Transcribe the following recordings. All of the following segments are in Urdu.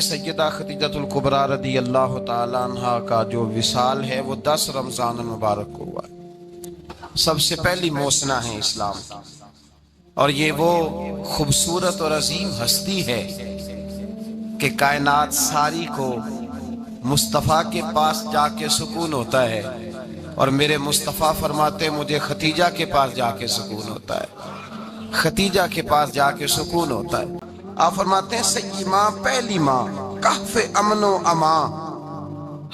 سیدہ خدیجۃ الکبریٰ رضی اللہ تعالیٰ عنہ کا جو وصال ہے وہ 10 رمضان المبارک کو ہوا ہے۔ سب سے پہلی موسنا ہے اسلام کی، اور یہ وہ خوبصورت اور عظیم ہستی ہے کہ کائنات ساری کو مصطفیٰ کے پاس جا کے سکون ہوتا ہے، اور میرے مصطفیٰ فرماتے مجھے ختیجہ کے پاس جا کے سکون ہوتا ہے، ختیجہ کے پاس جا کے سکون ہوتا ہے۔ آپ فرماتے ہیں سیدی ماں، پہلی ماں، کہف امن و امان،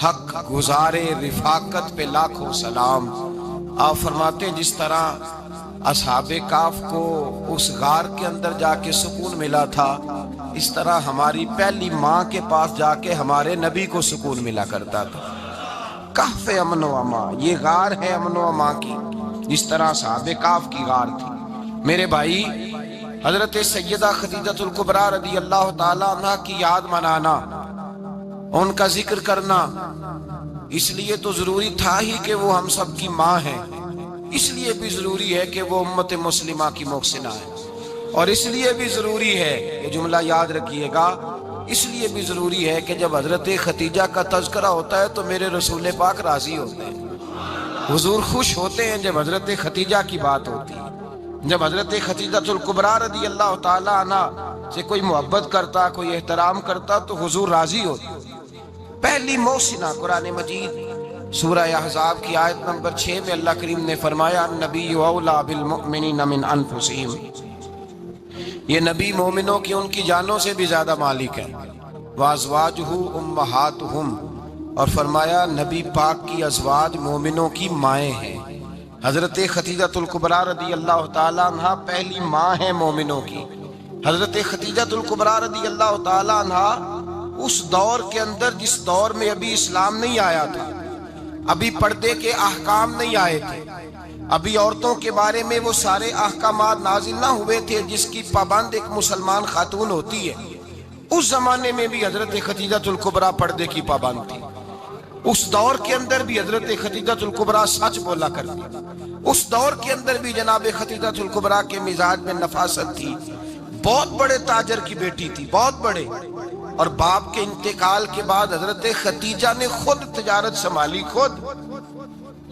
حق گزارے رفاقت پہ لاکھوں سلام۔ آپ فرماتے ہیں جس طرح اصحاب کہف کو اس غار کے اندر جا کے سکون ملا تھا، اس طرح ہماری پہلی ماں کے پاس جا کے ہمارے نبی کو سکون ملا کرتا تھا۔ کہف امن و امان، یہ غار ہے امن و امان کی، جس طرح اصحاب کہف کی غار تھی۔ میرے بھائی، حضرت سیدہ خدیجۃ الکبریٰ رضی اللہ تعالیٰ عنہ کی یاد منانا، ان کا ذکر کرنا، اس لیے تو ضروری تھا ہی کہ وہ ہم سب کی ماں ہیں، اس لیے بھی ضروری ہے کہ وہ امت مسلمہ کی محسنہ ہے، اور اس لیے بھی ضروری ہے، یہ جملہ یاد رکھیے گا، اس لیے بھی ضروری ہے کہ جب حضرت ختیجہ کا تذکرہ ہوتا ہے تو میرے رسول پاک راضی ہوتے ہیں، حضور خوش ہوتے ہیں جب حضرت ختیجہ کی بات ہوتی ہے۔ جب حضرت خدیجۃ الکبریٰ رضی اللہ تعالیٰ عنہ سے کوئی محبت کرتا، کوئی احترام کرتا تو حضور راضی ہوتے۔ پہلی موسنہ قرآن مجید سورہ احزاب کی آیت نمبر 6 میں اللہ کریم نے فرمایا النبی اولیٰ بالمؤمنین من انفسہم، یہ نبی مومنوں کی ان کی جانوں سے بھی زیادہ مالک ہے، وازواجہ امہاتہم، اور فرمایا نبی پاک کی ازواج مومنوں کی مائیں ہیں۔ حضرت خدیجۃ الکبریٰ رضی اللہ تعالیٰ عنہ پہلی ماں ہے مومنوں کی۔ حضرت خدیجۃ الکبریٰ رضی اللہ تعالیٰ عنہ اس دور کے اندر جس دور میں ابھی اسلام نہیں آیا تھا، ابھی پردے کے احکام نہیں آئے تھے، ابھی عورتوں کے بارے میں وہ سارے احکامات نازل نہ ہوئے تھے جس کی پابند ایک مسلمان خاتون ہوتی ہے، اس زمانے میں بھی حضرت خدیجۃ الکبریٰ پردے کی پابند تھی۔ اس دور کے اندر بھی حضرت خدیجۃ الکبریٰ سچ بولا کرتی، اس دور کے اندر بھی جناب خدیجۃ الکبریٰ کے مزاج میں نفاست تھی۔ بہت بڑے تاجر کی بیٹی تھی، بہت بڑے، اور باپ کے انتقال کے بعد حضرت خدیجہ نے خود تجارت سنبھالی، خود۔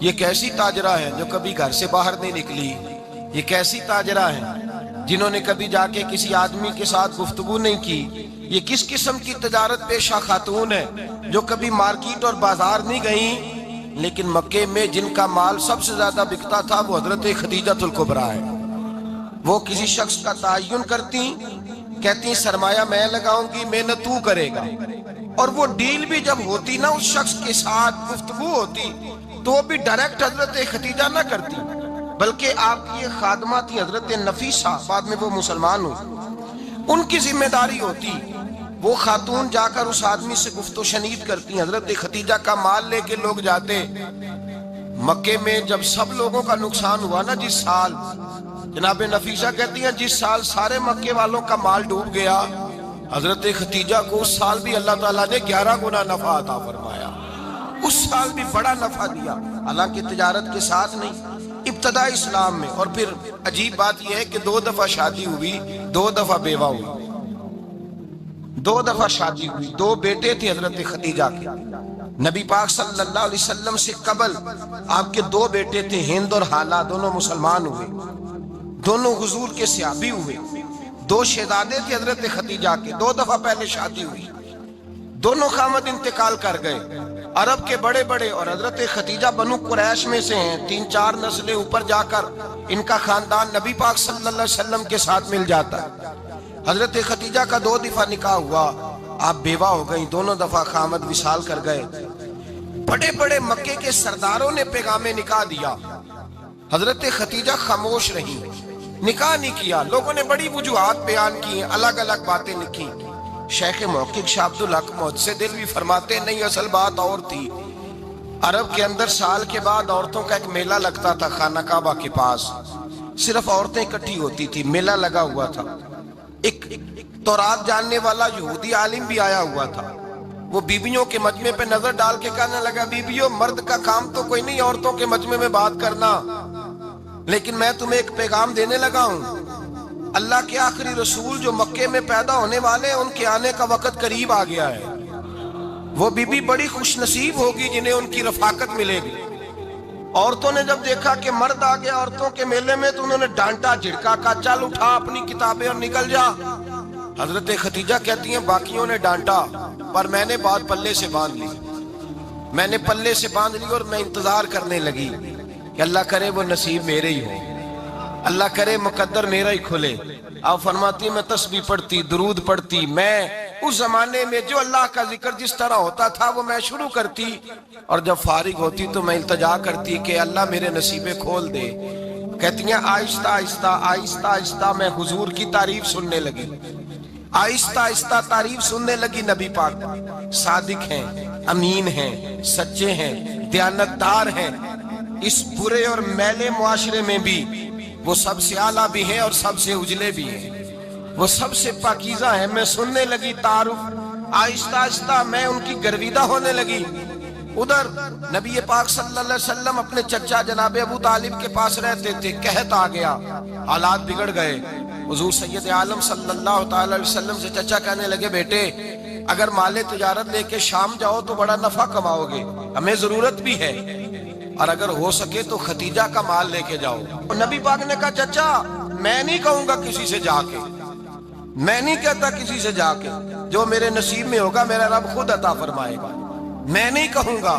یہ کیسی تاجرہ ہے جو کبھی گھر سے باہر نہیں نکلی، یہ کیسی تاجرہ ہے جنہوں نے کبھی جا کے کسی آدمی کے ساتھ گفتگو نہیں کی، یہ کس قسم کی تجارت پیشہ خاتون ہے جو کبھی مارکیٹ اور بازار نہیں گئیں، لیکن مکے میں جن کا مال سب سے زیادہ بکتا تھا وہ حضرت خدیجۃ الکبریٰ ہے۔ وہ کسی شخص کا تعین کرتی، کہتی سرمایہ میں لگاؤں گی، محنت تو کرے گا، اور وہ ڈیل بھی جب ہوتی نا، اس شخص کے ساتھ گفتگو ہوتی تو وہ بھی ڈائریکٹ حضرت خدیجہ نہ کرتی، بلکہ آپ کی خادمہ تھی حضرت نفیسہ، بعد میں وہ مسلمان ہوئی، ان کی ذمہ داری ہوتی، وہ خاتون جا کر اس آدمی سے گفت و شنید کرتی۔ حضرت خدیجہ کا مال لے کے لوگ جاتے مکے میں، جب سب لوگوں کا نقصان ہوا نا جس سال، جناب نفیسہ کہتی ہیں جس سال سارے مکے والوں کا مال ڈوب گیا، حضرت خدیجہ کو اس سال بھی اللہ تعالیٰ نے 11 گنا نفع عطا فرمایا، اس سال بھی بڑا نفع دیا، حالانکہ تجارت کے ساتھ نہیں، ابتدا اسلام میں۔ اور پھر عجیب بات یہ ہے کہ 2 دفعہ شادی ہوئی، 2 دفعہ بیوہ ہوئی، 2 دفعہ شادی ہوئی، 2 بیٹے تھے حضرت خدیجہ کے۔ نبی پاک صلی اللہ علیہ وسلم سے قبل آپ کے 2 بیٹے تھے، ہند اور حالہ، دونوں مسلمان ہوئے، دونوں حضور کے صحابی ہوئے۔ 2 شہزادے تھے حضرت خدیجہ کے، 2 دفعہ پہلے شادی ہوئی، دونوں خامد انتقال کر گئے، عرب کے بڑے بڑے، اور حضرت خدیجہ بنو قریش میں سے ہیں، 3-4 نسلیں اوپر جا کر ان کا خاندان نبی پاک صلی اللہ علیہ وسلم کے ساتھ مل جاتا ہے۔ حضرت خدیجہ کا 2 دفعہ نکاح ہوا، آپ بیوہ ہو گئیں، دونوں دفعہ خامد وصال کر گئے۔ بڑے بڑے مکے کے سرداروں نے پیغام نکاح دیا، حضرت خدیجہ خاموش رہی، نکاح نہیں کیا۔ لوگوں نے بڑی وجوہات بیان کی، الگ الگ باتیں لکھی۔ شیخ محقق شاہ عبدالحق محدث دہلوی فرماتے نہیں، اصل بات اور تھی۔ عرب کے اندر سال کے بعد عورتوں کا ایک میلہ لگتا تھا خانہ کعبہ کے پاس، صرف عورتیں اکٹھی ہوتی تھی، میلہ لگا ہوا تھا۔ ایک تورات جاننے والا یہودی عالم بھی آیا ہوا تھا، وہ بیبیوں کے مجمع پہ نظر ڈال کے کہنے لگا، بیبیوں مرد کا کام تو کوئی نہیں عورتوں کے مجمع میں بات کرنا، لیکن میں تمہیں ایک پیغام دینے لگا ہوں، اللہ کے آخری رسول جو مکے میں پیدا ہونے والے ہیں، ان کے آنے کا وقت قریب آ گیا ہے۔ وہ بی بی بڑی خوش نصیب ہوگی جنہیں ان کی رفاقت ملے گی۔ عورتوں نے جب دیکھا کہ مرد آ گیا عورتوں کے میلے میں تو انہوں نے ڈانٹا جھڑکا، کہا چل اٹھا اپنی کتابیں اور نکل جا۔ حضرت خدیجہ کہتی ہیں باقیوں نے ڈانٹا پر میں نے بات پلے سے باندھ لی، میں نے پلے سے باندھ لی اور میں انتظار کرنے لگی کہ اللہ کرے وہ نصیب میرے ہی ہو، اللہ کرے مقدر میرا ہی کھلے۔ آپ فرماتی میں تسبیح پڑھتی، درود پڑھتی، میں اس زمانے میں جو اللہ کا ذکر جس طرح ہوتا تھا وہ میں شروع کرتی، اور جب فارغ ہوتی تو میں التجا کرتی کہ اللہ میرے نصیبیں کھول دے۔ کہتی ہیں آہستہ آہستہ آہستہ آہستہ میں حضور کی تعریف سننے لگی، آہستہ آہستہ تعریف سننے لگی۔ نبی پاک صادق ہیں، امین ہیں، سچے ہیں، دیانتدار ہیں، اس برے اور میلے معاشرے میں بھی وہ سب سے اعلیٰ بھی ہیں اور سب سے اجلے بھی ہیں، وہ سب سے پاکیزہ ہیں۔ میں سننے لگی تعارف، آہستہ آہستہ میں ان کی گرویدہ ہونے لگی۔ ادھر نبی پاک صلی اللہ علیہ وسلم اپنے چچا جناب ابو طالب کے پاس رہتے تھے، قحط آ گیا، حالات بگڑ گئے۔ حضور سید عالم صلی اللہ تعالی علیہ وسلم سے چچا کہنے لگے بیٹے اگر مال تجارت لے کے شام جاؤ تو بڑا نفع کماؤ گے، ہمیں ضرورت بھی ہے، اور اگر ہو سکے تو ختیجہ کا مال لے کے جاؤ۔ نبی پاک نے کہا چچا میں نہیں کہوں گا کسی سے جا کے، میں نہیں کہتا کسی سے جا کے، جو میرے نصیب میں ہوگا میرا رب خود عطا فرمائے گا، میں نہیں کہوں گا۔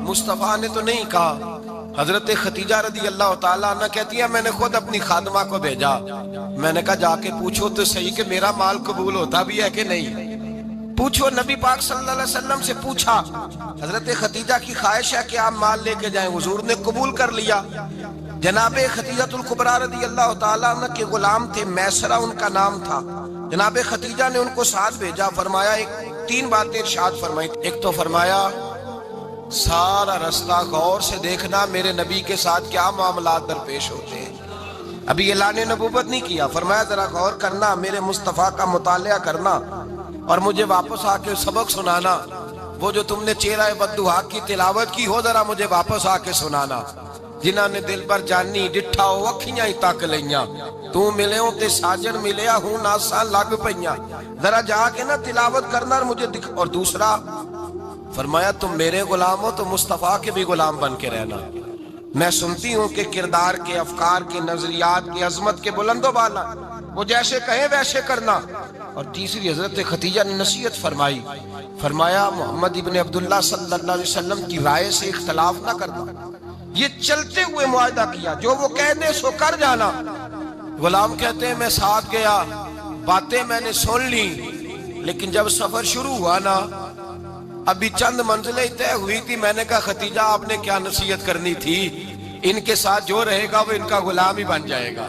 مصطفیٰ نے تو نہیں کہا۔ حضرت خدیجہ رضی اللہ تعالیٰ عنہ کہتی ہے میں نے خود اپنی خادمہ کو بھیجا، میں نے کہا جا کے پوچھو تو صحیح کہ میرا مال قبول ہوتا بھی ہے کہ نہیں، پوچھو۔ نبی پاک صلی اللہ علیہ وسلم سے پوچھا، حضرت خدیجہ کی خواہش ہے کہ آپ مال لے کے جائیں، حضور نے قبول کر لیا۔ جناب خدیجہ الکبریٰ رضی اللہ تعالیٰ عنہ کے غلام تھے، میسرہ ان کا نام تھا۔ جناب خدیجہ نے ان کو ساتھ بھیجا، فرمایا تین باتیں ارشاد فرمائی۔ ایک تو فرمایا سارا رستہ غور سے دیکھنا میرے نبی کے ساتھ کیا معاملات درپیش ہوتے ہیں، ابھی اعلان نبوت نہیں کیا، فرمایا ذرا غور کرنا، میرے مصطفیٰ کا مطالعہ کرنا اور مجھے واپس آ کے سبق سنانا، وہ جو تم نے چہرہ بددعا کی تلاوت کی ہو ذرا مجھے واپس آ کے سنانا۔ جنہاں نے دل پر جانی ڈٹھا ہو اکھیاں ہی تک لیاں، تو ملے ہوں تے ساجن ملیا ہوں ناساں لگ پئیاں، ذرا جا کے نا تلاوت کرنا اور مجھے دکھ۔ اور دوسرا فرمایا تم میرے غلام ہو تو مصطفیٰ کے بھی غلام بن کے رہنا، میں سنتی ہوں کہ کردار کے، افکار کے، نظریات کی، عظمت کے بلند و بالا، وہ جیسے کہیں ویسے کرنا۔ اور تیسری حضرت خدیجہ نے نصیحت فرمائی، فرمایا محمد ابن عبداللہ صلی اللہ علیہ وسلم کی رائے سے اختلاف نہ کرنا، یہ چلتے ہوئے معاہدہ کیا، جو وہ کہہ دے سو کر جانا۔ غلام کہتے ہیں میں ساتھ گیا، باتیں میں نے سن لی، لیکن جب سفر شروع ہوا نا ابھی چند منزلیں طے ہوئی تھی، میں نے کہا خدیجہ آپ نے کیا نصیحت کرنی تھی، ان کے ساتھ جو رہے گا وہ ان کا غلام ہی بن جائے گا،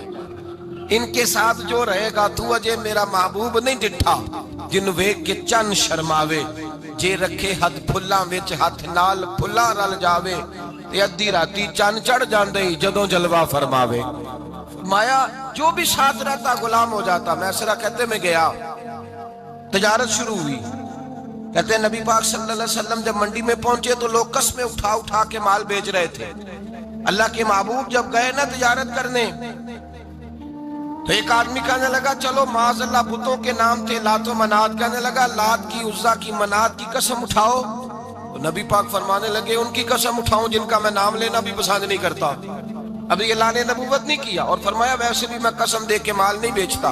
ان کے ساتھ جو رہے گا تو اجے میرا محبوب نہیں ڈٹھا جن ویکھ کے چن شرماوے، جے رکھے ہاتھ پھلاں وچ ہاتھ نال پھلاں رل جاوے، تے ادھی راتی چن چڑھ جاندے جدوں جلوہ فرماوے۔ فرمایا جو بھی ساتھ رہتا غلام ہو جاتا۔ میسرہ کہتے میں گیا، تجارت شروع ہوئی، کہتے ہیں نبی پاک صلی اللہ علیہ وسلم جب منڈی میں پہنچے تو لوگ قسمیں اٹھا اٹھا کے مال بیچ رہے تھے۔ اللہ کے محبوب جب گئے نا تجارت کرنے تو ایک آدمی کہنے لگا چلو معاذ اللہ بتوں کے نام تھے لات و منات، کہنے لگا لات کی، عزا کی، منات کی قسم اٹھاؤ، تو نبی پاک فرمانے لگے ان کی قسم اٹھاؤں جن کا میں نام لینا بھی پسند نہیں کرتا، ابھی اعلان نبوت نہیں کیا۔ اور فرمایا ویسے بھی میں قسم دے کے مال نہیں بیچتا،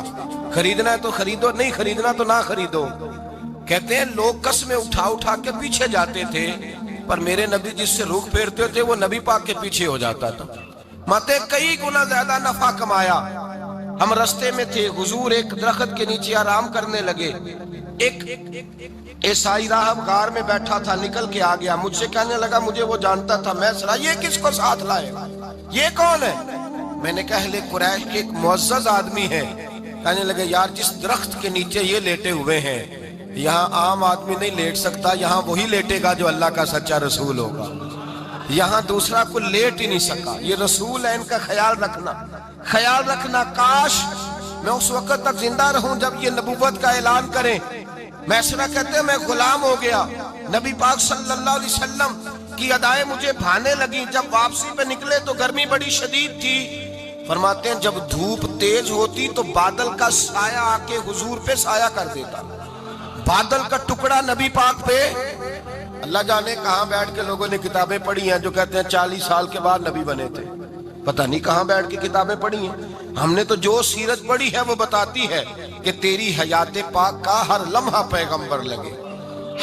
خریدنا ہے تو خریدو، نہیں خریدنا تو نہ خریدو۔ کہتے ہیں لوگ قسمیں اٹھا اٹھا کے پیچھے جاتے تھے، پر میرے نبی جس سے رخ پھیرتے تھے وہ نبی پاک کے پیچھے ہو جاتا تھا۔ ماتے کئی گنا زیادہ نفع کمایا۔ ہم رستے میں تھے، حضور ایک درخت کے نیچے آرام کرنے لگے، ایک عیسائی راہب غار میں بیٹھا تھا، نکل کے آ گیا، مجھ سے کہنے لگا مجھے وہ جانتا تھا، میں سنا یہ کس کو ساتھ لائے، یہ کون ہے؟ میں نے کہا اہل قریش کے ایک معزز آدمی ہے۔ کہنے لگے یار جس درخت کے نیچے یہ لیٹے ہوئے ہیں یہاں عام آدمی نہیں لیٹ سکتا، یہاں وہی لیٹے گا جو اللہ کا سچا رسول ہوگا، یہاں دوسرا کوئی لیٹ ہی نہیں سکا، یہ رسول ہے، ان کا خیال رکھنا، خیال رکھنا۔ کاش میں اس وقت تک زندہ رہوں جب یہ نبوت کا اعلان کریں۔ میسرہ کہتے ہیں میں غلام ہو گیا، نبی پاک صلی اللہ علیہ وسلم کی ادائیں مجھے بھانے لگی۔ جب واپسی پہ نکلے تو گرمی بڑی شدید تھی، فرماتے ہیں جب دھوپ تیز ہوتی تو بادل کا سایہ آ کے حضور پہ سایہ کر دیتا. بادل کا ٹکڑا نبی پاک پہ. اللہ جانے کہاں بیٹھ کے لوگوں نے کتابیں پڑھی ہیں جو کہتے ہیں 40 سال کے بعد نبی بنے تھے. پتہ نہیں کہاں بیٹھ کے کتابیں پڑھی ہیں. ہم نے تو جو سیرت پڑھی ہے وہ بتاتی ہے کہ تیری حیات پاک کا ہر لمحہ پیغمبر لگے,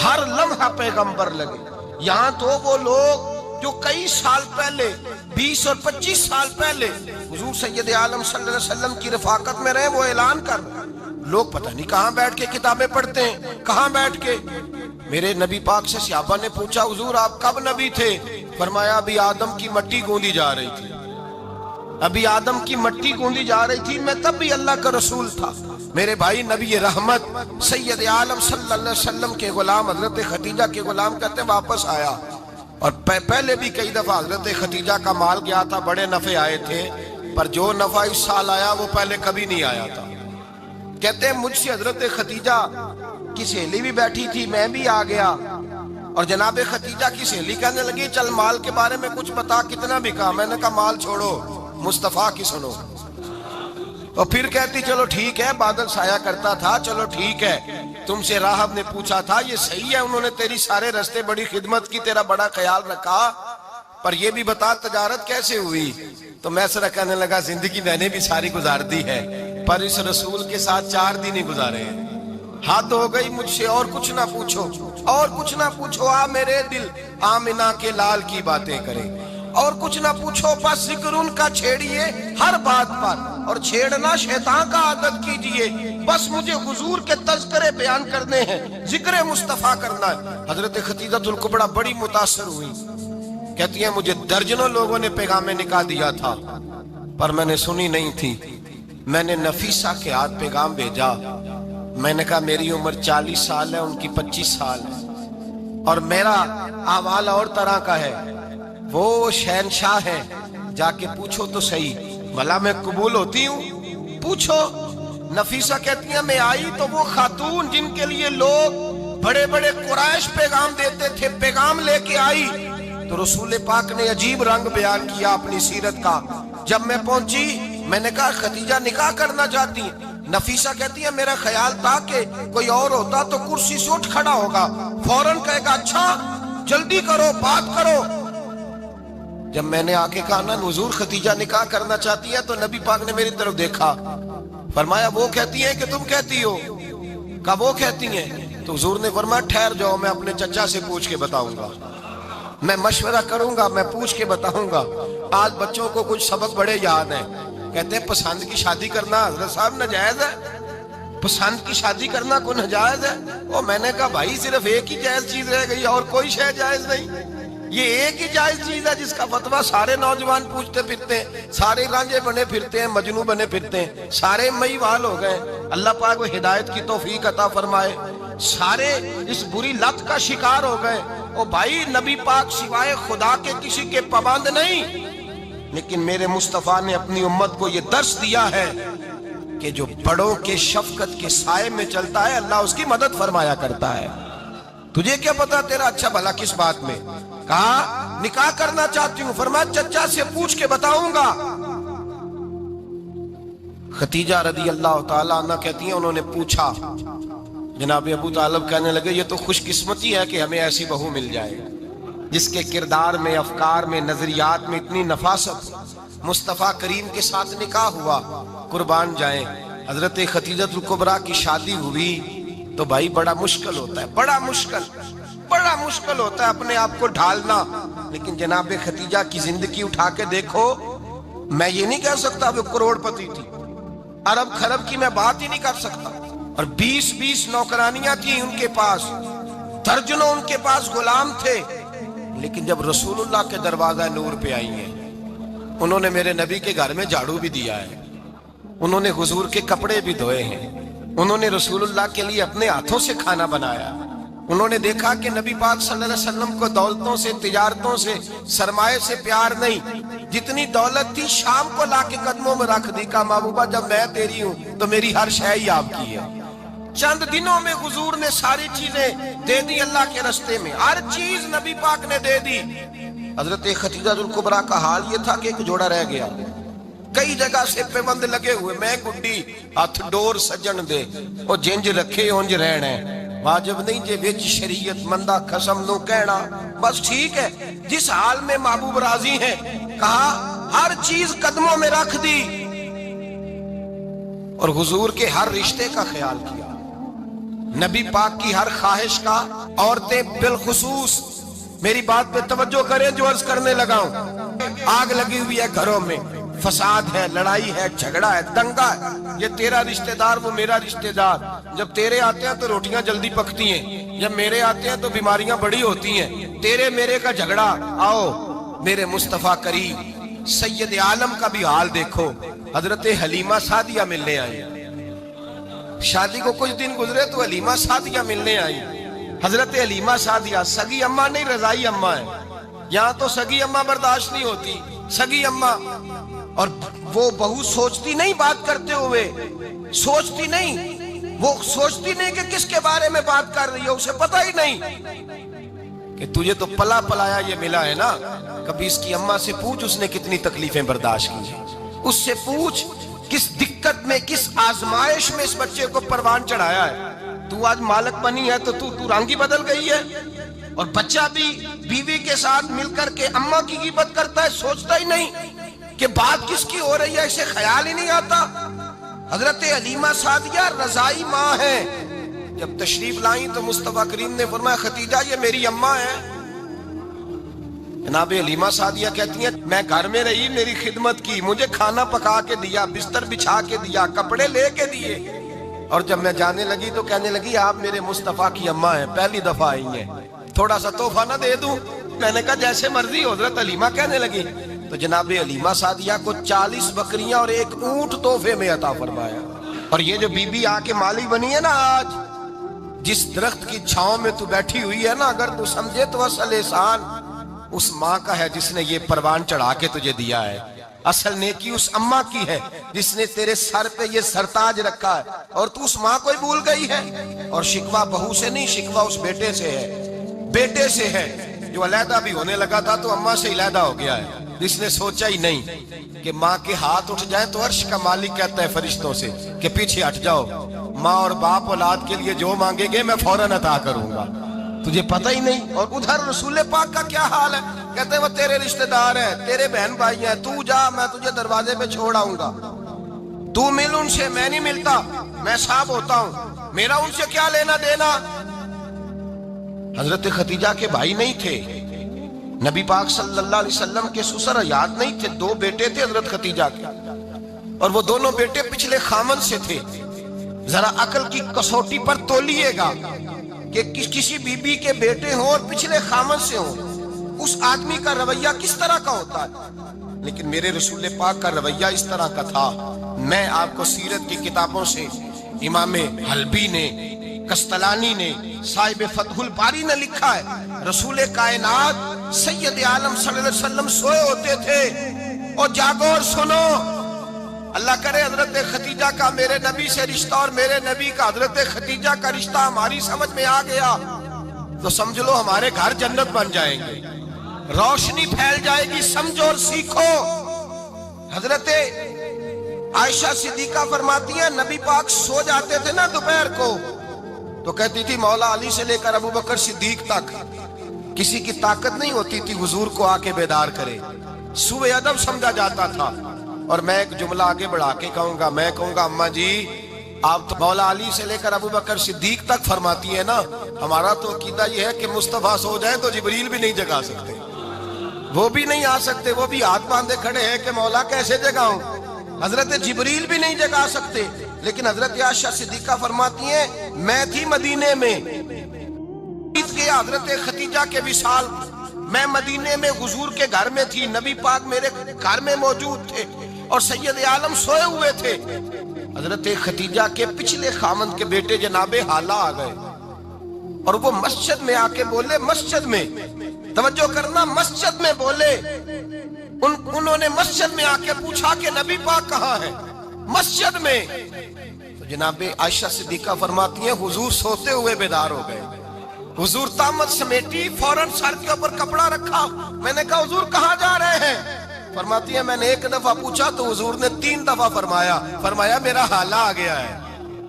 ہر لمحہ پیغمبر لگے. یہاں تو وہ لوگ جو کئی سال پہلے 20 اور 25 سال پہلے حضور سید عالم صلی اللہ علیہ وسلم کی رفاقت میں رہے وہ اعلان کر رہے. لوگ پتہ نہیں کہاں بیٹھ کے کتابیں پڑھتے ہیں, کہاں بیٹھ کے. میرے نبی پاک سے صحابہ نے پوچھا حضور آپ کب نبی تھے؟ فرمایا ابھی آدم کی مٹی گوندی جا رہی تھی, ابھی آدم کی مٹی گوندی جا رہی تھی, میں تب بھی اللہ کا رسول تھا. میرے بھائی نبی رحمت سید عالم صلی اللہ علیہ وسلم کے غلام حضرت خدیجہ کے غلام کہتے ہیں واپس آیا, اور پہلے بھی کئی دفعہ حضرت خدیجہ کا مال گیا تھا, بڑے نفع آئے تھے, پر جو نفع اس سال آیا وہ پہلے کبھی نہیں آیا تھا. کہتے ہیں مجھ سے حضرت خدیجہ کی سہیلی بھی بیٹھی تھی, میں بھی آ گیا, اور جناب خدیجہ کی سہیلی کہنے لگی چل مال کے بارے میں کچھ بتا, کتنا بکا؟ میں نے کہا مال چھوڑو, مصطفیٰ کی سنو. اور پھر کہتی چلو ٹھیک ہے بادل سایہ کرتا تھا, چلو ٹھیک ہے, تم سے راہب نے پوچھا تھا یہ صحیح ہے, انہوں نے تیری سارے رستے بڑی خدمت کی, تیرا بڑا خیال رکھا, پر یہ بھی بتا تجارت کیسے ہوئی؟ تو میں سر کہنے لگا زندگی میں نے بھی ساری گزار دی ہے, پر اس رسول کے ساتھ 4 دن ہی گزارے ہیں. حد ہو گئی مجھ سے, اور کچھ نہ پوچھو, اور کچھ نہ پوچھو, آ میرے دل آمنہ کے لال کی باتیں کرے, اور کچھ نہ پوچھو, بس ذکر ان کا چھیڑیے ہر بات پر, اور چھیڑنا شیطان کا عادت کیجئے, بس مجھے حضور کے تذکرے بیان کرنے ہیں, ذکر مصطفیٰ کرنا ہے. حضرت خدیجہ الکبریٰ بڑی متاثر ہوئی, کہتی ہیں مجھے درجنوں لوگوں نے پیغام نکاح دیا تھا پر میں نے سنی نہیں تھی. میں نے نفیسہ کے ہاتھ پیغام بھیجا, میں نے کہا میری عمر 40 سال ہے, ان کی 25 سال ہے, اور میرا اعمال اور طرح کا ہے, وہ شہنشاہ ہے, جا کے پوچھو تو صحیح بھلا میں قبول ہوتی ہوں, پوچھو. نفیسہ کہتی ہیں میں آئی تو وہ خاتون جن کے لیے لوگ بڑے بڑے قریش پیغام دیتے تھے, پیغام لے کے آئی, تو رسول پاک نے عجیب رنگ بیان کیا اپنی سیرت کا. جب میں پہنچی میں نے کہا خدیجہ نکاح کرنا چاہتی ہیں؟ نفیسہ کہتی ہے میرا خیال تھا کہ کوئی اور ہوتا تو کرسی سے اٹھ کھڑا ہوگا, فوراً کہے گا اچھا جلدی کرو بات کرو. جب میں نے آ کے کہا نا حضور خدیجہ نکاح کرنا چاہتی ہے, تو نبی پاک نے میری طرف دیکھا, فرمایا وہ کہتی ہیں کہ تم کہتی ہو؟ کہا وہ کہتی ہیں. تو حضور نے فرمایا ٹھہر جاؤ, میں اپنے چچا سے پوچھ کے بتاؤں گا, میں مشورہ کروں گا, میں پوچھ کے بتاؤں گا. آج بچوں کو کچھ سبق بڑے یاد ہیں, کہتے ہیں پسند کی شادی کرنا حضرت صاحب ناجائز ہے, پسند کی شادی کرنا کو ناجائز ہے. اور میں نے کہا بھائی صرف ایک ہی جائز چیز رہ گئی, اور کوئی شے جائز نہیں, یہ ایک ہی جائز چیز ہے جس کا فتویٰ سارے نوجوان پوچھتے پھرتے ہیں, سارے رانجے بنے پھرتے ہیں, مجنوں بنے پھرتے ہیں, سارے مئی وال ہو گئے. اللہ پاک وہ ہدایت کی توفیق عطا فرمائے. سارے اس بری لت کا شکار ہو گئے. او بھائی نبی پاک سوائے خدا کے کسی کے پابند نہیں, لیکن میرے مصطفیٰ نے اپنی امت کو یہ درس دیا ہے کہ جو بڑوں کے شفقت کے سائے میں چلتا ہے اللہ اس کی مدد فرمایا کرتا ہے. تجھے کیا پتا تیرا اچھا بھلا کس بات میں؟ کہا نکاح کرنا چاہتی ہوں, فرمایا چچا سے پوچھ کے بتاؤں گا. خدیجہ رضی اللہ تعالیٰ عنہ کہتی ہیں انہوں نے پوچھا, جناب ابو طالب کہنے لگے یہ تو خوش قسمتی ہے کہ ہمیں ایسی بہو مل جائے جس کے کردار میں, افکار میں, نظریات میں اتنی نفاست. مصطفیٰ کریم کے ساتھ نکاح ہوا, قربان جائیں. حضرت خدیجہ الکبریٰ کی شادی ہوئی تو بھائی بڑا مشکل ہوتا ہے, بڑا مشکل ہوتا ہے اپنے آپ کو ڈھالنا. لیکن جناب خدیجہ کی زندگی اٹھا کے دیکھو, میں یہ نہیں کہہ سکتا وہ کروڑ پتی تھی, ارب خرب کی میں بات ہی نہیں کر سکتا, اور 20 نوکرانیاں تھیں ان کے پاس, درجنوں ان کے پاس غلام تھے. لیکن جب رسول اللہ کے دروازہ نور پہ آئی ہیں, انہوں نے میرے نبی کے گھر میں جھاڑو بھی دیا ہے, انہوں نے حضور کے کپڑے بھی دھوئے ہیں, انہوں نے رسول اللہ کے لیے اپنے ہاتھوں سے کھانا بنایا. انہوں نے دیکھا کہ نبی پاک صلی اللہ علیہ وسلم کو دولتوں سے, تجارتوں سے, سرمایے سے پیار نہیں, جتنی دولت تھی شام کو لا کے قدموں میں رکھ دی. کہا محبوبہ جب میں تیری ہوں تو میری ہر شے ہی آپ کی ہے. چند دنوں میں حضور نے ساری چیزیں دے دی اللہ کے رستے میں, ہر چیز نبی پاک نے دے دی. حضرت خدیجہ الکبریٰ کا حال یہ تھا کہ ایک جوڑا رہ گیا, کئی جگہ سے پیوند لگے ہوئے، میں گڈی ہاتھ ڈور سجن دے او جنج رکھے اونج رہنا ہے، واجب نہیں جے وچ شریعت مندہ قسم نو کہنا، بس ٹھیک ہے۔ جس حال میں محبوب راضی ہیں، کہا ہر چیز قدموں میں رکھ دی اور حضور کے ہر رشتے کا خیال کیا، نبی پاک کی ہر خواہش کا۔ عورتیں بالخصوص میری بات پہ توجہ کریں جو عرض کرنے لگا ہوں، آگ لگی ہوئی ہے گھروں میں، فساد ہے، لڑائی ہے، جھگڑا ہے، دنگا ہے، یہ تیرا رشتہ دار وہ میرا رشتہ دار، جب تیرے آتے ہیں تو روٹیاں جلدی پکتی ہیں، جب میرے آتے ہیں تو بیماریاں بڑی ہوتی ہیں، تیرے میرے کا جھگڑا۔ آؤ میرے مصطفیٰ کریم سید عالم کا بھی حال دیکھو، حضرت حلیمہ سعدیہ ملنے آئی، شادی کو کچھ دن گزرے تو حلیمہ سعدیہ ملنے آئی۔ حضرت حلیمہ سعدیہ سگی اماں نہیں، رضائی اماں ہے، یہاں تو سگی اماں برداشت نہیں ہوتی، سگی اماں، اور وہ بہو سوچتی نہیں بات کرتے ہوئے، سوچتی نہیں، وہ سوچتی نہیں کہ کس کے بارے میں بات کر رہی ہے، اسے پتہ ہی نہیں کہ تجھے تو پلا پلایا یہ ملا ہے نا، کبھی اس کی اماں سے پوچھ اس نے کتنی تکلیفیں برداشت کی، اس سے پوچھ کس دقت میں، کس آزمائش میں اس بچے کو پروان چڑھایا ہے۔ تو آج مالک بنی ہے تو تو رنگ ہی بدل گئی ہے، اور بچہ بھی بیوی کے ساتھ مل کر کے اماں کی غیبت کرتا ہے، سوچتا ہی نہیں کہ بات کس کی ہو رہی ہے، اسے خیال ہی نہیں آتا۔ حضرت حلیمہ سعدیہ رضائی ماں ہے، جب تشریف لائیں تو مصطفیٰ کریم نے فرمایا ختیجہ یہ میری اماں ہے۔ جناب حلیمہ سعدیہ کہتی ہیں میں گھر میں رہی، میری خدمت کی، مجھے کھانا پکا کے دیا، بستر بچھا کے دیا، کپڑے لے کے دیے، اور جب میں جانے لگی تو کہنے لگی آپ میرے مصطفیٰ کی اماں ہیں، پہلی دفعہ آئی ہیں، تھوڑا سا تحفہ نہ دے دوں؟ میں نے کہا جیسے مرضی۔ حضرت حلیمہ کہنے لگی تو جناب حلیمہ سعدیہ کو 40 بکریاں اور 1 اونٹ تحفے میں عطا فرمایا۔ اور یہ جو بی بی آ کے مالی بنی ہے نا آج، جس درخت کی چھاؤں میں تو بیٹھی ہوئی ہے نا، اگر تو سمجھے تو اصل احسان اس ماں کا ہے جس نے یہ پروان چڑھا کے تجھے دیا ہے، اصل نیکی اس اماں کی ہے جس نے تیرے سر پہ یہ سرتاج رکھا ہے، اور تو اس ماں کو ہی بھول گئی ہے۔ اور شکوہ بہو سے نہیں، شکوہ اس بیٹے سے ہے، بیٹے سے ہے جو علیحدہ بھی ہونے لگا تھا تو اماں سے علیحدہ ہو گیا ہے، جس نے سوچا ہی نہیں کہ ماں کے ہاتھ اٹھ جائیں تو عرش کا مالک کہتا ہے فرشتوں سے کہ پیچھے ہٹ جاؤ، ماں اور باپ اولاد کے لیے جو مانگیں گے میں فوراً عطا کروں گا، تجھے پتہ ہی نہیں۔ اور ادھر رسول پاک کا کیا حال ہے، کہتے ہیں وہ تیرے رشتہ دار ہیں، تیرے بہن بھائی ہیں، تو جا میں تجھے دروازے پہ چھوڑ آؤں گا، تو مل ان سے، میں نہیں ملتا، میں صاحب ہوتا ہوں، میرا ان سے کیا لینا دینا۔ حضرت ختیجہ کے بھائی نہیں تھے، نبی پاک صلی اللہ علیہ وسلم کے سسر یاد نہیں تھے، 2 بیٹے تھے حضرت ختیجہ کے، اور وہ دونوں بیٹے پچھلے خامن سے تھے۔ ذرا عقل کی کسوٹی پر تولیے گا کہ کسی بی بی کے بیٹے ہوں اور پچھلے خامن سے ہوں، اس آدمی کا رویہ کس طرح کا ہوتا ہے، لیکن میرے رسول پاک کا رویہ اس طرح کا تھا۔ میں آپ کو سیرت کی کتابوں سے امام حلبی نے، قسطلانی نے، صاحب فتح الباری نے لکھا ہے، رسول کائنات سید عالم صلی اللہ علیہ وسلم سوئے ہوتے تھے، اور جاگو اور سنو، اللہ کرے حضرت ختیجہ کا میرے نبی سے رشتہ اور میرے نبی کا حضرت ختیجہ کا رشتہ ہماری سمجھ میں آ گیا تو سمجھ لو ہمارے گھر جنت بن جائیں گے، روشنی پھیل جائے گی، سمجھو اور سیکھو۔ حضرت عائشہ صدیقہ فرماتی ہیں نبی پاک سو جاتے تھے نا دوپہر کو تو کہتی تھی مولا علی سے لے کر ابو بکر صدیق تک کسی کی طاقت نہیں ہوتی تھی حضور کو آ کے بیدار کرے، سوء ادب سمجھا جاتا تھا۔ اور میں ایک جملہ آگے بڑھا کے کہوں گا، میں کہوں گا اماں جی آپ تو مولا علی سے لے کر ابو بکر صدیق تک فرماتی ہیں نا، ہمارا تو عقیدہ یہ ہے کہ مصطفیٰ سو جائیں تو جبریل بھی نہیں جگا سکتے، وہ بھی نہیں آ سکتے، وہ بھی ہاتھ باندھے کھڑے ہیں کہ مولا کیسے جگاؤں، حضرت جبریل بھی نہیں جگا سکتے۔ لیکن حضرت عائشہ صدیقہ فرماتی ہیں میں تھی مدینے میں حضرت ختیجہ کے وصال، میں مدینے میں حضور کے گھر میں تھی، نبی پاک میرے گھر میں موجود تھے اور سید عالم سوئے ہوئے تھے۔ حضرت ختیجہ کے پچھلے خامند کے بیٹے جناب حالہ آ گئے اور وہ مسجد میں آ کے بولے، مسجد میں توجہ کرنا، مسجد میں بولے، انہوں نے مسجد میں آ کے پوچھا کہ نبی پاک کہاں ہے، مسجد میں۔ تو جناب عائشہ صدیقہ فرماتی ہیں حضور سوتے ہوئے بیدار ہو گئے، حضور طامت سمیٹی، فوراً سر کے اوپر کپڑا رکھا، میں نے کہا حضور کہاں جا رہے ہیں، فرماتی ہے میں نے ایک دفعہ پوچھا تو حضور نے 3 دفعہ فرمایا میرا حالہ آ گیا ہے،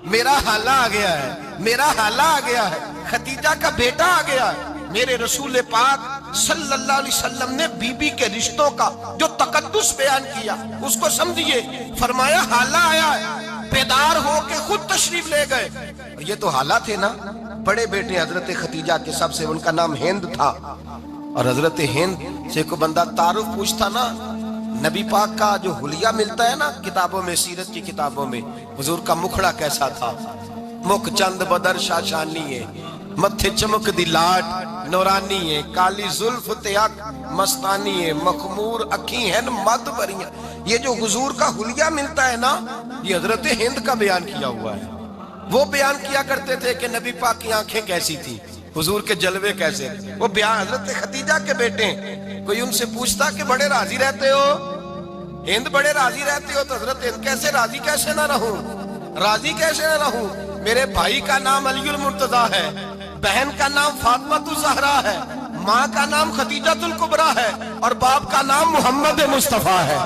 میرا حالہ آ گیا ہے، میرا حالہ آ گیا ہے، خدیجہ کا بیٹا آ گیا ہے۔ میرے رسول پاک صلی اللہ علیہ وسلم نے بی بی کے رشتوں کا جو تقدس بیان کیا اس کو سمجھیے، فرمایا حالہ آیا ہے، بیدار ہو کے خود تشریف لے گئے۔ اور یہ تو حالہ تھے نا، بڑے بیٹے حضرت خدیجہ کے سب سے، ان کا نام ہند تھا، اور حضرت ہند سے کوئی بندہ تعارف پوچھتا نا، نبی پاک کا جو حلیہ ملتا ہے نا کتابوں میں، سیرت کی کتابوں میں، حضور کا مکھڑا کیسا تھا، مکھ چند بدر شاشانی ہے، متھے چمک دی لاٹ نورانی ہے، کالی زلف تیاک مستانی ہے، مخمور اکھی ہیں مد بریاں۔ یہ جو حضور کا حلیہ ملتا ہے نا، یہ حضرت ہند کا بیان کیا ہوا ہے۔ وہ بیان کیا کرتے تھے کہ نبی پاک کی آنکھیں کیسی تھی، حضور کے جلوے کیسے، وہ بیان حضرت خدیجہ کے بیٹے ہیں۔ کوئی ان سے پوچھتا کہ بڑے راضی رہتے ہو، ہند بڑے راضی رہتے ہو، تو حضرت ہند کیسے راضی کیسے نہ رہوں، راضی کیسے نہ رہوں، میرے بھائی کا نام علی المرتضیٰ ہے، بہن کا نام فاطمہ الزہرا ہے، ماں کا نام خدیجہ الکبریٰ ہے، اور باپ کا نام محمد مصطفیٰ ہے،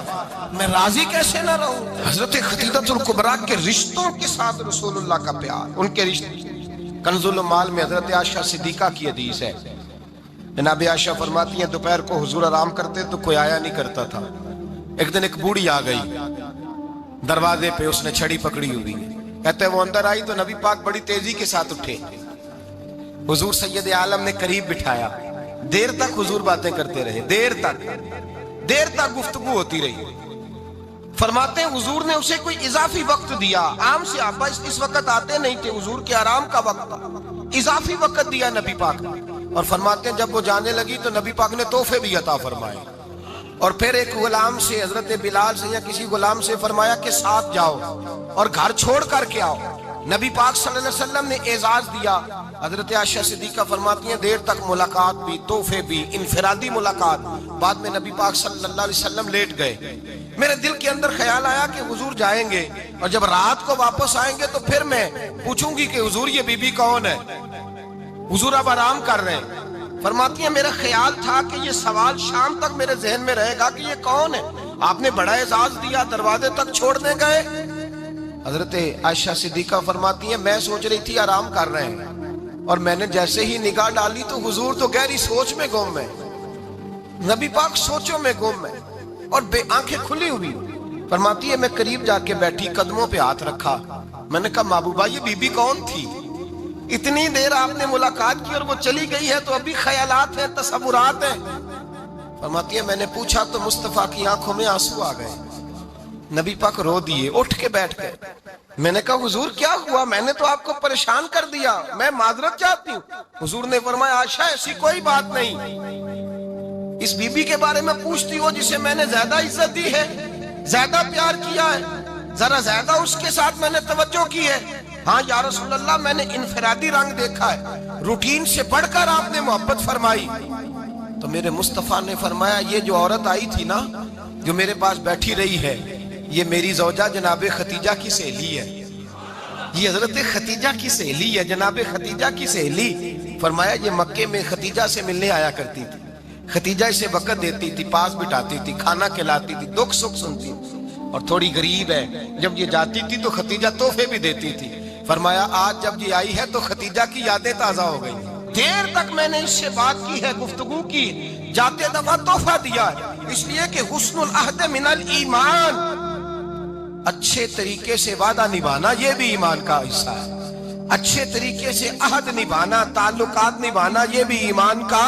میں راضی کیسے نہ رہوں۔ حضرت خدیجہ الکبریٰ کے رشتوں کے ساتھ رسول اللہ کا پیار، ان کے رشتے۔ کنز المال میں حضرت عائشہ صدیقہ کی حدیث ہے، جناب عائشہ فرماتی ہیں دوپہر کو حضور آرام کرتے تو کوئی آیا نہیں کرتا تھا۔ ایک دن ایک بوڑھی آ گئی دروازے پہ، اس نے چھڑی پکڑی ہوئی، کہتے وہ اندر آئی تو نبی پاک بڑی تیزی کے ساتھ اٹھے، حضور سید عالم نے قریب بٹھایا، دیر تک حضور باتیں کرتے رہے، دیر تک گفتگو ہوتی رہی۔ فرماتے ہیں حضور نے اسے کوئی اضافی وقت دیا، عام سے آبا اس وقت آتے نہیں تھے، حضور کے آرام کا وقت تھا، اضافی وقت دیا نبی پاک نے۔ اور فرماتے ہیں جب وہ جانے لگی تو نبی پاک نے تحفے بھی عطا فرمائے، اور پھر ایک غلام سے، حضرت بلال سے یا کسی غلام سے فرمایا کہ ساتھ جاؤ اور گھر چھوڑ کر کے آؤ۔ نبی پاک صلی اللہ علیہ وسلم نے اعزاز دیا۔ حضرت عائشہ صدیقہ فرماتی ہیں دیر تک ملاقات بھی، تحفے بھی، انفرادی ملاقات۔ بعد میں نبی پاک صلی اللہ علیہ وسلم لیٹ گئے، میرے دل کے اندر خیال آیا کہ حضور جائیں گے اور جب رات کو واپس آئیں گے تو پھر میں پوچھوں گی کہ حضور یہ بی بی کون ہے، حضور اب آرام کر رہے ہیں۔ فرماتی ہیں میرا خیال تھا کہ یہ سوال شام تک میرے ذہن میں رہے گا کہ یہ کون ہے، آپ نے بڑا اعزاز دیا، دروازے تک چھوڑنے گئے۔ حضرت عائشہ صدیقہ فرماتی ہیں میں سوچ رہی تھی آرام کر رہے ہیں، اور میں نے جیسے ہی نگاہ ڈالی تو حضور تو گہری سوچ میں گم ہے، نبی پاک سوچوں میں گم ہے اور بے آنکھیں کھلی ہوئی۔ فرماتی ہے میں قریب جا کے بیٹھی، قدموں پہ ہاتھ رکھا، میں نے کہا محبوبہ یہ بی بی کون تھی، اتنی دیر آپ نے ملاقات کی اور وہ چلی گئی ہے تو ابھی خیالات ہیں، تصورات ہیں۔ فرماتی ہے میں نے پوچھا تو مصطفیٰ کی آنکھوں میں آنسو آ گئے، نبی پاک رو دیے، اٹھ کے بیٹھ گئے۔ میں نے کہا حضور کیا ہوا، میں نے تو آپ کو پریشان کر دیا، میں معذرت چاہتی ہوں۔ حضور نے فرمایا عائشہ ایسی کوئی بات نہیں، اس بی بی کے بارے میں پوچھتی ہو جسے میں نے زیادہ عزت دی ہے، زیادہ پیار کیا ہے، ذرا زیادہ اس کے ساتھ میں نے توجہ کی ہے۔ ہاں یا رسول اللہ میں نے انفرادی رنگ دیکھا ہے، روٹین سے بڑھ کر آپ نے محبت فرمائی۔ تو میرے مصطفیٰ نے فرمایا یہ جو عورت آئی تھی نا، جو میرے پاس بیٹھی رہی ہے، یہ میری زوجہ جناب خدیجہ کی سہیلی ہے، یہ حضرت خدیجہ کی سہیلی ہے، جناب خدیجہ کی سہیلی۔ فرمایا یہ مکے میں خدیجہ سے ملنے آیا کرتی تھی، خدیجہ اسے وقت دیتی تھی، پاس بٹھاتی تھی، کھانا کھلاتی تھی، دکھ سکھ سنتی تھی، اور تھوڑی غریب ہے، جب یہ جاتی تھی تو خدیجہ تحفے بھی دیتی تھی۔ فرمایا آج جب یہ آئی ہے تو خدیجہ کی یادیں تازہ ہو گئی، دیر تک میں نے اس سے بات کی ہے، گفتگو کی، جاتے دفعہ تحفہ دیا ہے، اس لیے کہ حسن العہد من الایمان، اچھے طریقے سے وعدہ نبھانا یہ بھی ایمان کا حصہ ہے، اچھے طریقے سے عہد نبھانا، تعلقات نبھانا یہ بھی ایمان کا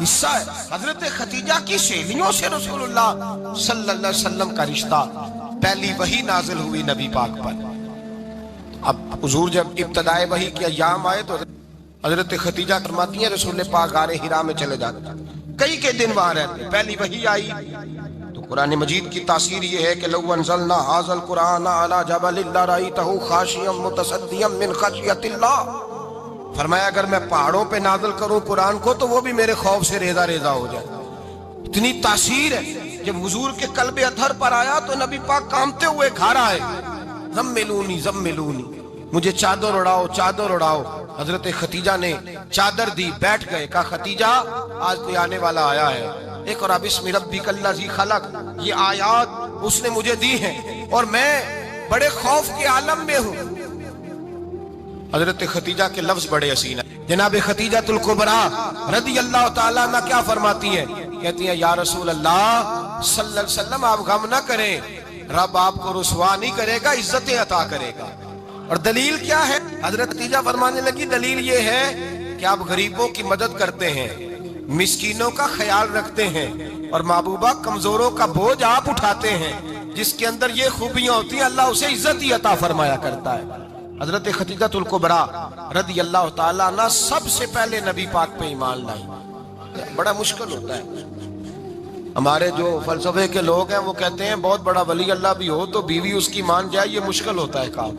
حصہ ہے۔ حضرت خدیجہ کی سہیلیوں سے رسول اللہ صلی اللہ علیہ وسلم کا رشتہ، پہلی وحی نازل ہوئی نبی پاک پر۔ اب حضور جب ابتدائے وحی کے ایام آئے تو حضرت خدیجہ فرماتی ہیں رسول پاک غار حرا میں چلے جاتے، کئی کے دن وہاں رہتے، پہلی وحی آئی تو قرآن مجید کی تاثیر یہ ہے کہ لو انزلنا ھذا القرآن علی جبل لرأیتہ خاشعا متصدعا من خشیۃ اللہ، فرمایا اگر میں پہاڑوں پہ نازل کروں قرآن کو تو وہ بھی میرے خوف سے ریزہ ریزہ ہو جائے، اتنی تاثیر ہے۔ جب حضور کے قلب اطہر پر آیا تو نبی پاک کامتے ہوئے گھر آئے، زملونی زملونی، مجھے چادر اڑاؤ چادر اڑاؤ۔ حضرت خدیجہ نے چادر دی، بیٹھ گئے، کہا خدیجہ آج کوئی آنے والا آیا ہے، اقرأ باسم ربک الذی خلق، یہ آیات اس نے مجھے دی ہیں اور میں بڑے خوف کے عالم میں ہوں۔ حضرت خدیجہ کے لفظ بڑے حسین ہیں۔ جناب خدیجہ الکبریٰ رضی اللہ تعالیٰ عنہ کیا فرماتی ہیں؟ کہتی ہیں یا رسول اللہ صلی اللہ علیہ وسلم آپ غم نہ کریں، رب آپ کو رسوا نہیں کرے گا، عزتیں عطا کرے گا۔ اور دلیل کیا ہے؟ حضرت خدیجہ فرمانے لگی دلیل یہ ہے کہ آپ غریبوں کی مدد کرتے ہیں، مسکینوں کا خیال رکھتے ہیں، اور محبوبہ کمزوروں کا بوجھ آپ اٹھاتے ہیں۔ جس کے اندر یہ خوبیاں ہوتی ہیں اللہ اسے عزت ہی عطا فرمایا کرتا ہے۔ حضرت خدیجہ الکبریٰ رضی اللہ تعالیٰ عنہ سب سے پہلے نبی پاک پہ ایمان لائی۔ بڑا مشکل ہوتا ہے، ہمارے جو فلسفے کے لوگ ہیں وہ کہتے ہیں بہت بڑا ولی اللہ بھی ہو تو بیوی اس کی مان جائے، یہ مشکل ہوتا ہے کام،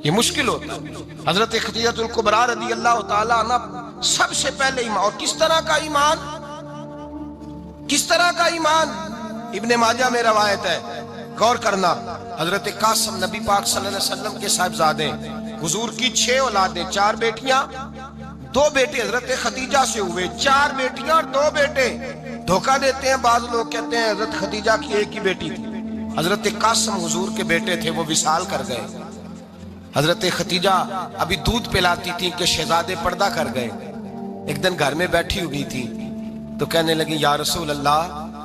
یہ مشکل ہوتا ہے۔ حضرت خدیجہ الکبریٰ رضی اللہ تعالیٰ عنہ سب سے پہلے ایمان، اور کس طرح کا ایمان؟ کس طرح کا ایمان؟ ابن ماجہ میں روایت ہے، غور کرنا۔ حضرت قاسم نبی پاک صلی اللہ علیہ وسلم کے صاحبزادے، حضور کی 6 اولادیں، 4 بیٹیاں 2 بیٹے حضرت خدیجہ سے ہوئے، 4 بیٹیاں اور 2 بیٹے۔ دھوکہ دیتے ہیں بعض لوگ، کہتے ہیں حضرت خدیجہ کی ایک ہی بیٹی تھی۔ حضرت قاسم حضور کے بیٹے تھے، وہ وصال کر گئے۔ حضرت خدیجہ ابھی دودھ پلاتی تھی کہ شہزادے پردہ کر گئے۔ ایک دن گھر میں بیٹھی ہوئی تھی تو کہنے لگی یا رسول اللہ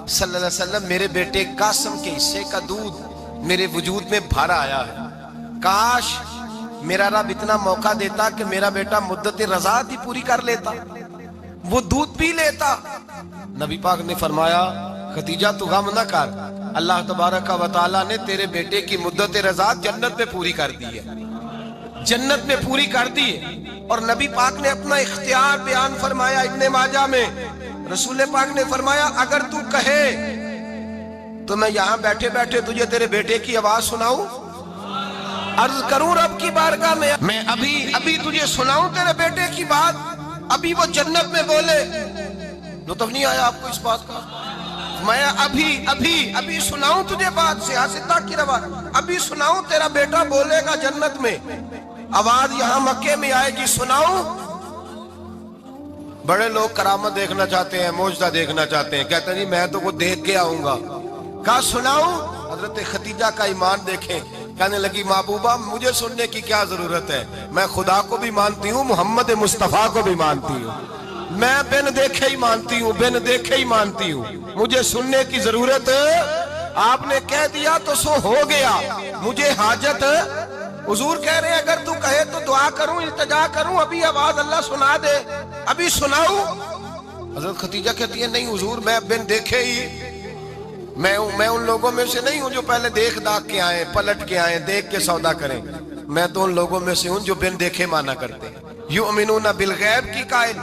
صلی اللہ علیہ وسلم میرے بیٹے قاسم کے حصے کا دودھ میرے وجود میں بھر آیا ہے، کاش میرا رب اتنا موقع دیتا کہ میرا بیٹا مدت رضاعت ہی پوری کر لیتا، وہ دودھ پی لیتا۔ نبی پاک نے فرمایا خدیجہ تو غم نہ کر، اللہ تبارک و تعالیٰ نے تیرے بیٹے کی مدت رضاعت جنت میں پوری کر دی ہے، جنت میں پوری کر دی ہے۔ اور نبی پاک نے اپنا اختیار بیان فرمایا ابن ماجہ میں، رسول پاک نے فرمایا اگر تو کہے تو میں یہاں بیٹھے بیٹھے تجھے تیرے بیٹے کی آواز سناؤں، عرض کروں رب کی بارگاہ میں ابھی تجھے سناؤں تیرے بیٹے کی بات، ابھی وہ جنت میں بولے۔ لطف نہیں آیا آپ کو اس بات کا؟ میں ابھی سناؤں تجھے بات، سیاستہ کی روایت، ابھی سناؤں تیرا بیٹا بولے گا جنت میں، آواز یہاں مکے میں آئے گی، سناؤں۔ بڑے لوگ کرامت دیکھنا چاہتے ہیں، معجزہ دیکھنا چاہتے ہیں، کہتے ہیں جی میں تو وہ دیکھ کے آؤں گا، کہا سناؤں۔ حضرت خدیجہ کا ایمان دیکھیں، کہنے لگی محبوبہ مجھے سننے کی کیا ضرورت ہے، میں خدا کو بھی مانتی ہوں، محمد مصطفیٰ کو بھی مانتی ہوں، میں بن دیکھے ہی مانتی ہوں، بن دیکھے ہی مانتی ہوں، مجھے سننے کی ضرورت آپ نے کہہ دیا تو سو ہو گیا، مجھے حاجت۔ حضور کہہ رہے ہیں اگر تو کہے تو دعا کروں، التجا کروں، ابھی آواز اللہ سنا دے، ابھی سناؤں۔ حضرت خدیجہ کہتی ہے نہیں حضور میں بن دیکھے ہی، میں ان لوگوں میں سے نہیں ہوں جو پہلے دیکھ داکھ کے آئیں، پلٹ کے آئیں، دیکھ کے سودا کریں، میں تو ان لوگوں میں سے ہوں جو بن دیکھے مانا کرتے ہیں۔ یؤمنون بالغیب کی قائل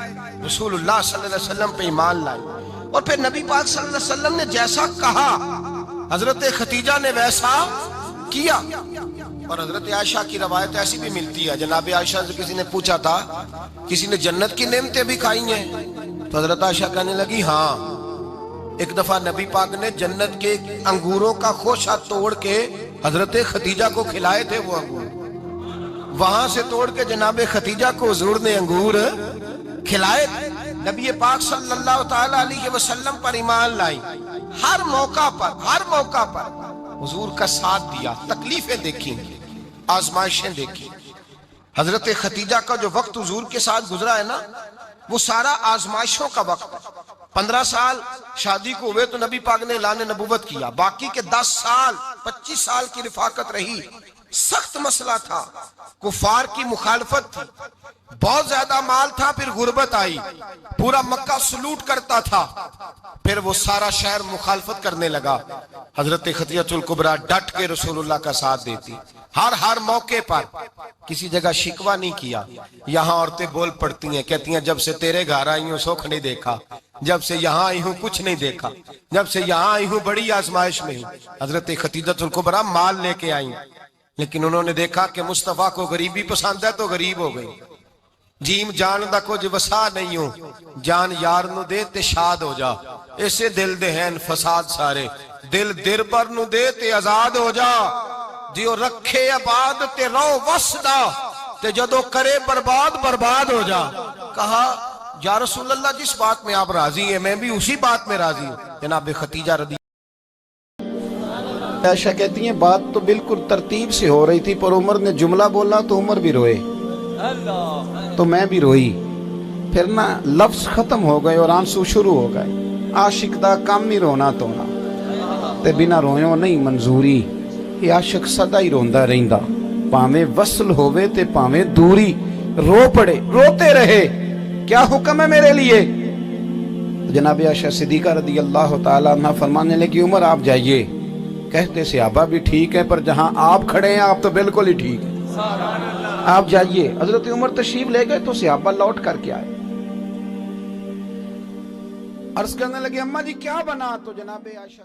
رسول اللہ صلی اللہ علیہ وسلم پہ ایمان لائے، اور پھر نبی پاک صلی اللہ علیہ وسلم نے جیسا کہا حضرت خدیجہ نے ویسا کیا۔ اور حضرت عائشہ کی روایت ایسی بھی ملتی ہے، جناب عائشہ سے کسی نے پوچھا تھا کسی نے جنت کی نعمتیں بھی کھائی ہیں، تو حضرت عائشہ کہنے لگی ہاں، ایک دفعہ نبی پاک نے جنت کے انگوروں کا خوشہ توڑ کے حضرت خدیجہ کو کھلائے تھے، وہ انگور وہاں سے توڑ کے جناب خدیجہ کو حضور نے انگور کھلائے تھے۔ نبی پاک صلی اللہ تعالی علیہ وسلم پر ایمان لائی، ہر موقع پر حضور کا ساتھ دیا، تکلیفیں دیکھیں، آزمائشیں دیکھیں۔ حضرت خدیجہ کا جو وقت حضور کے ساتھ گزرا ہے نا، وہ سارا آزمائشوں کا وقت ہے۔ 15 سال شادی کو ہوئے تو نبی پاک نے اعلان نبوت کیا، باقی کے 10 سال 25 سال کی رفاقت رہی، سخت مسئلہ تھا، کفار کی مخالفت تھی، بہت زیادہ مال تھا، پھر غربت آئی، پورا مکہ سلوٹ کرتا تھا، پھر وہ سارا شہر مخالفت کرنے لگا۔ حضرت خدیجہ الکبریٰ ڈٹ کے رسول اللہ کا ساتھ دیتی، ہر موقع پر کسی جگہ شکوہ نہیں کیا۔ یہاں عورتیں بول پڑتی ہیں، کہتی ہیں جب سے تیرے گھر آئی ہوں سکھ نہیں دیکھا، جب سے یہاں آئی ہوں کچھ نہیں دیکھا، جب سے یہاں آئی ہوں بڑی آزمائش میں ہوں۔ حضرت خدیجہ الکبریٰ مال لے کے آئیں، لیکن انہوں نے دیکھا کہ مصطفیٰ کو غریبی پسند ہے تو غریب ہو گئی۔ جیم جان دا کچھ وسا نہیں ہوں، جان یار نو دے تے شاد ہو جا، ایسے دل دے ہیں فساد سارے، دل در پر نو دے تے آزاد ہو جا، دیو رکھے آباد تے رو وسدا تے جدو کرے برباد برباد ہو جا۔ کہا یا رسول اللہ جس بات میں آپ راضی ہیں میں بھی اسی بات میں راضی ہوں. جناب خدیجہ رضی عائشہ کہتی ہیں بات تو بالکل ترتیب سے ہو رہی تھی پر عمر نے جملہ بولا تو عمر بھی روئے تو میں بھی روئی. پھر نا لفظ ختم ہو گئے اور آنسو شروع ہو گئے. عاشق دا کام ہی رونا تونا تے بنا رویوں نہیں منظوری. یہ عاشق سدا ہی روندا رہندا پاویں وصل ہووے تے پاویں دوری. رو پڑے روتے رہے کیا حکم ہے میرے لیے. جناب عائشہ صدیقہ رضی اللہ تعالیٰ عنہ فرمانے لگی عمر آپ جائیے. کہتے صحابہ بھی ٹھیک ہے پر جہاں آپ کھڑے ہیں آپ تو بالکل ہی ٹھیک ہیں آپ جائیے. حضرت عمر تشریف لے گئے تو صحابہ لوٹ کر کے آئے. عرض کرنے لگے اماں جی کیا بنا تو جناب عائشہ